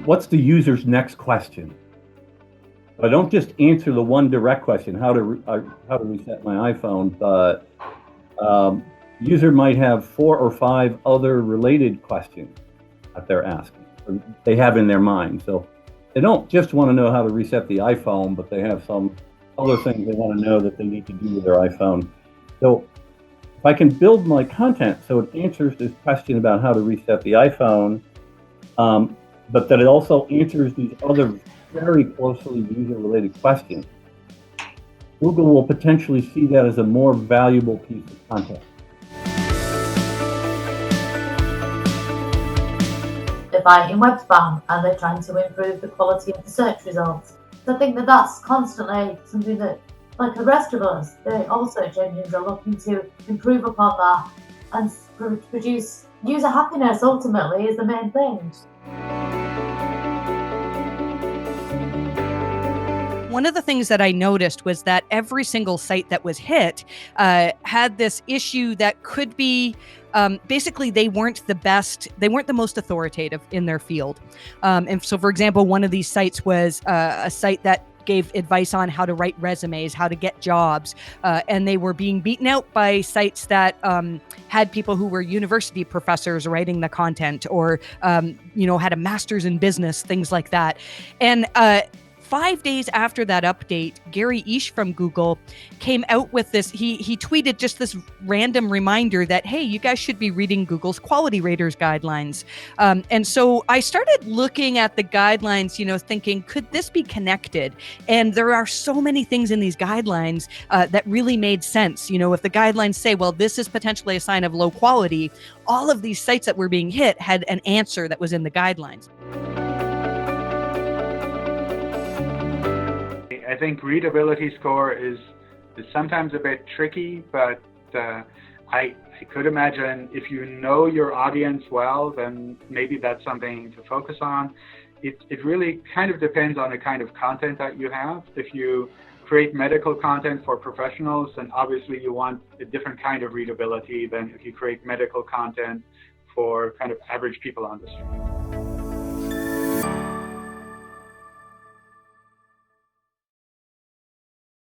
what's the user's next question? I don't just answer the one direct question, how to reset my iPhone, but user might have 4 or 5 other related questions that they're asking, or they have in their mind. So they don't just want to know how to reset the iPhone, but they have some other things they want to know that they need to do with their iPhone. So if I can build my content so it answers this question about how to reset the iPhone, but that it also answers these other very closely user-related questions, Google will potentially see that as a more valuable piece of content. They're fighting web spam and they're trying to improve the quality of the search results. So I think that that's constantly something that, like the rest of us, all search engines are looking to improve upon that and produce user happiness. Ultimately is the main thing. One of the things that I noticed was that every single site that was hit had this issue that could be basically they weren't the most authoritative in their field. And so, for example, one of these sites was a site that gave advice on how to write resumes, how to get jobs, and they were being beaten out by sites that had people who were university professors writing the content, or had a master's in business, things like that. And 5 days after that update, Gary Ish from Google came out with this. He tweeted just this random reminder that, hey, you guys should be reading Google's quality raters guidelines. And so I started looking at the guidelines, thinking, could this be connected? And there are so many things in these guidelines that really made sense. If the guidelines say, well, this is potentially a sign of low quality, all of these sites that were being hit had an answer that was in the guidelines. I think readability score is sometimes a bit tricky, but I could imagine if you know your audience well, then maybe that's something to focus on. It really kind of depends on the kind of content that you have. If you create medical content for professionals, then obviously you want a different kind of readability than if you create medical content for kind of average people on the street.